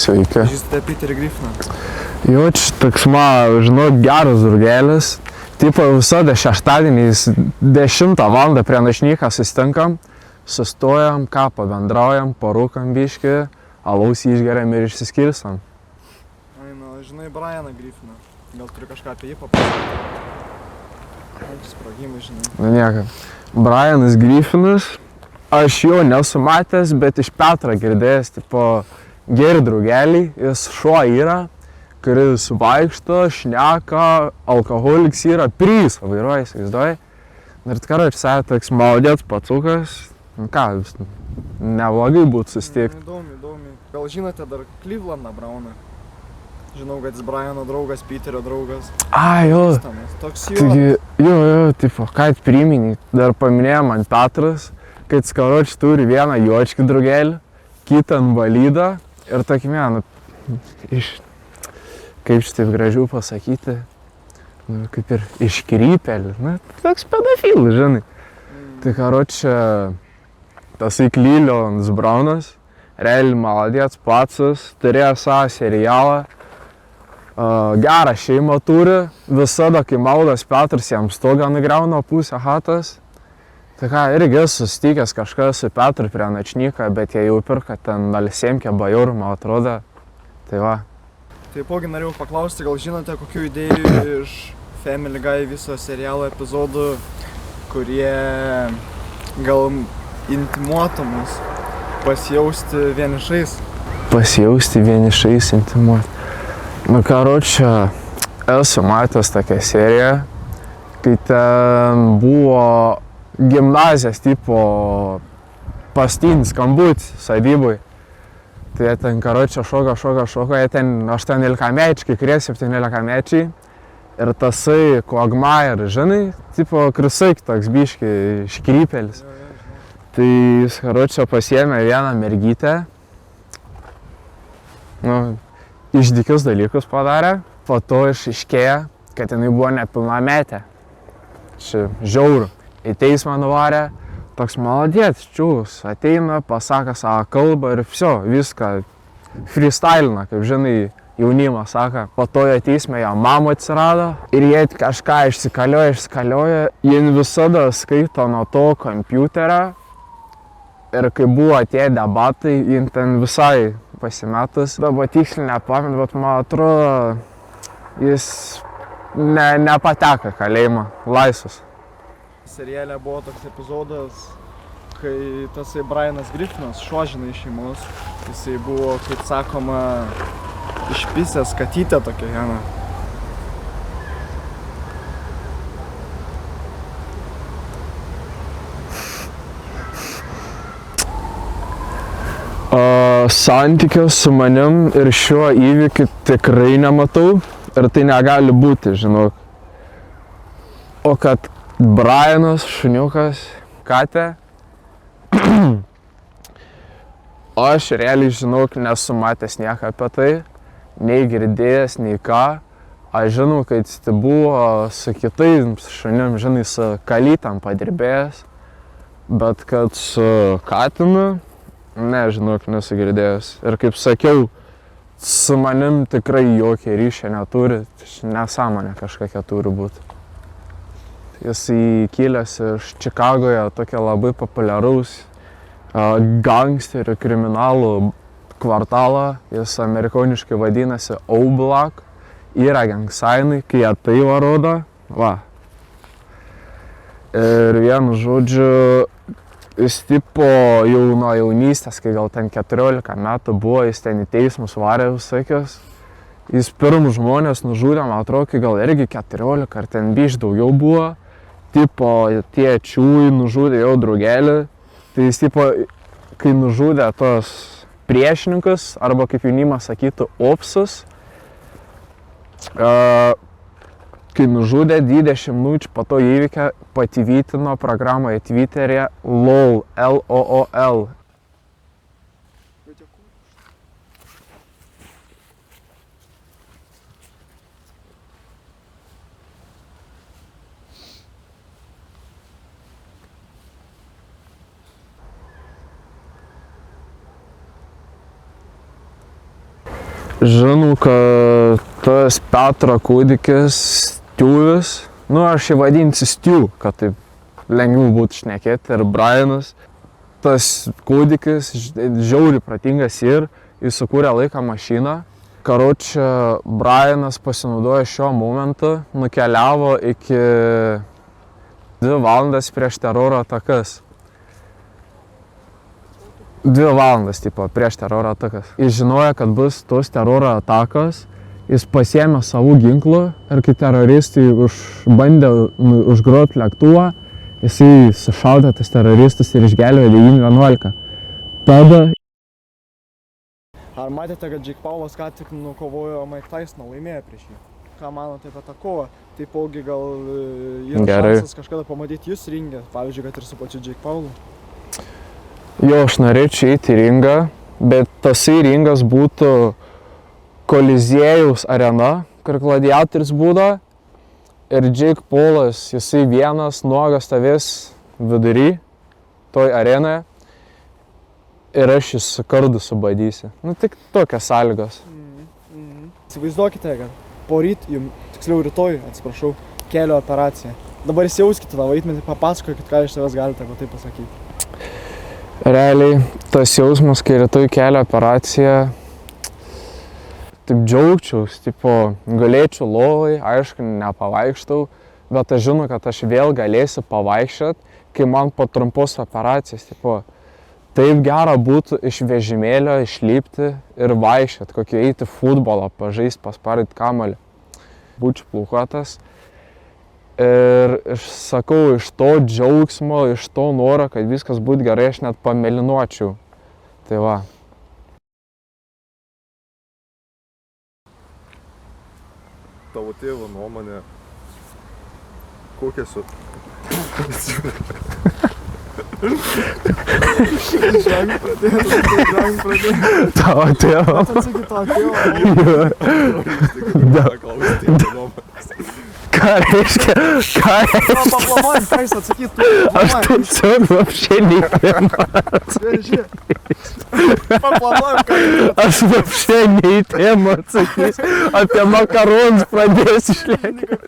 Sveiki. Žįstate Peterį Griffiną? Jo, čia toks žinau, geras draugelis. Tipo, visada šeštadieniais 10 val. Prie Našnyką susitinkam, sustojam, ką pabendraujam, parūkam biškį, alaus išgeriam ir išsiskirstam. Ai, žinai Brianą Griffiną. Gal turi kažką apie jį papasakoti? Sprogimai, žinai. Nieko. Brianas Griffinas, aš jo nesu matęs, bet iš Petro girdėjęs, tipo, geri draugeliai, jis šuo yra, kuris vaikšto, šneka, alkoholiks yra, prys vairuoja, įsivaizduoji. Ir karoči, toks maudėts pacukas, ką, neblogai būtų susitikti. Įdomi. Gal žinote dar Clevelandą Browną? Žinau, kad jis Briano draugas, Peterio draugas. Jo. Toks jo. Taigi, jo, tipo, ką priminį, dar paminėjo man Petras, kad jis karoči turi vieną juočkį draugelį, kitą invalidą ir tokį kaip šitaip gražiau pasakyti, kaip ir iškrypelį, toks pedofilas, žinai. Tai karoči, tasai Clevelandas Brownas, realiai maladėts, pacas, turėjo savo serialą, gerą šeimą turi, visada, kai maudas Petras jam stogą nugriauna pusę hatas. Tai ką, irgi susitikęs kažkas su Petru prie Načnyką, bet jie jau pirka ten 0,7 bajorų, man atrodo. Tai va. Taipogi norėjau paklausti, gal žinote kokių idėjų iš Family Guy viso serialo epizodų, kurie gal intimuotų mus pasijausti vienišais? Pasijausti vienišais, intimuoti. Karoči, esu matęs tokią seriją, kai ten buvo gimnazijos tipo pastinis skambutis sodyboj. Tai jie ten, karoči, šoka, jie ten 18-mečiai, kai kurie 17-mečiai. Ir tasai Quagmire, žinai, tipo krisaik toks biški škrypelis. Tai jis, karoči, pasiėmė vieną mergytę. Išdykius dalykus padarė, po to išaiškėjo, kad jinai buvo nepilnametė. Čia žiauru. Į teismą nuvarė, toks maladėts, čiūs, ateina, pasako savo kalbą ir viską freestylina, kaip žinai, jaunimas sako. Po to jo teisme jo mama atsirado ir jie kažką išsikalioja, jie visada skaito nuo to kompiuterio. Ir kai buvo tie debatai, jie ten visai pasimetus. Dabar tiksliai nepamenu, bet man atrodo, jis nepateko kalėjimą, laisvas. Seriale buvo toks epizodas, kai tasai Brianas Griffinas, šuo, žinai, šeimos, jisai buvo, kaip sakoma, išpisęs katytę tokią vieną. Santykio su manim ir šiuo įvykiu tikrai nematau ir tai negali būti, žinok. O kad Brianas, šuniukas, katė, aš realiai, žinok, nesu matęs nieko apie tai, nei girdėjęs, nei ką. Aš žinau, kad jis buvo su kitais šunim, žinai, su kalytam padirbėjęs, bet kad su katinu, žinok, nesu girdėjęs. Ir kaip sakiau, su manim tikrai jokio ryšio neturi, nesąmonė kažkokia turi būti. Jis įkilęs iš Čikagoje, tokia labai populiaraus gangsterių kriminalų kvartalą, jis amerikoniškai vadinasi O-Block, yra gangstainai, kai jie tai rodo, va. Ir vienu žodžiu, jis tipo jau nuo jaunystės, kai gal ten 14 metų buvo, jis ten į teismus varė visokios. Jis pirmus žmonės nužudė, man atrodo, kai gal irgi 14 ar ten biš daugiau buvo. Tipo tie čiūjai nužudė jau draugelį. Tai jis tipo, kai nužudė tos priešininkus, arba kaip jaunimas sakytų, opsus, kai nužudė 20 minučių po to įvykę, patyvytino programoje Twitter'e LOL, L-O-O-L. Žinau, kad tas Petro kūdikis Stiuvis, nu aš jį vadinsiu Stiuv, kad taip lengviau būtų šnekėti, ir Brianas. Tas kūdikis žiauriai protingas ir jis sukūrė laiko mašiną. Karočią, Brianas pasinaudojo šiuo momentu, nukeliavo iki 2 valandas prieš teroro atakas. 2 valandas, prieš teroro atakas. Jis žinojo, kad bus tos teroro atakos, jis pasiėmė savų ginklų ir kai teroristai bandė užgrobti lėktuvą, jisai sušaudė tas teroristus ir išgelbėjo 911. Tada... Ar matėte, kad Jake Paulas ką tik nukovojo Mike Tysoną, laimėjo prieš jį? Ką manote apie tą kovą? Taipogi gal yra šansas kažkada pamatyti jūs ringę, pavyzdžiui, kad ir su pačiu Jake Paulu? Jo, aš norėčiau eiti į ringą, bet tasai ringas būtų Koliziejaus arena, kur gladiatorius būdo. Ir Jake Paulas, jisai vienas nuogas stovės vidury toj arenoje ir aš jis su kardu subadysiu. Nu tik tokios sąlygos. Įsivaizduokite, kad poryt, tiksliau rytoj, atsiprašau, kelio operacija. Dabar įsijauskite tą vaidmenį, papasakokit, ką iš savęs galite apie tai pasakyti. Realiai, tas jausmas, kai rytoj kelio operacija, taip džiaugčiaus, galėčiau lovai, aišku, nepavaikštau, bet aš žinau, kad aš vėl galėsiu pavaikščiot, kai man po trumpos operacijos, taip gera būtų iš vežimėlio išlipti ir vaikščiot, kokį eiti futbolą, pažaist, paspardyt kamuolį. Būčiau plaukuotas ir sakau, iš to džiaugsmo, iš to noro, kad viskas būtų gerai, aš net pamėlynuočiau. Tai va. Tavo tėvo nuomonė, kokia su... Žemė pradėjo. Tavo tėvo. Atsakyk tavo tėvo. Ką reiškia? Paplanuojam, ką jis atsakytų. Aš tiesiog vapšė neįtėmą. Paplanuojam, ką jis atsakytų. Aš vapšė neįtėmą atsakys. Apie makaronus pradėsiu šnekėti.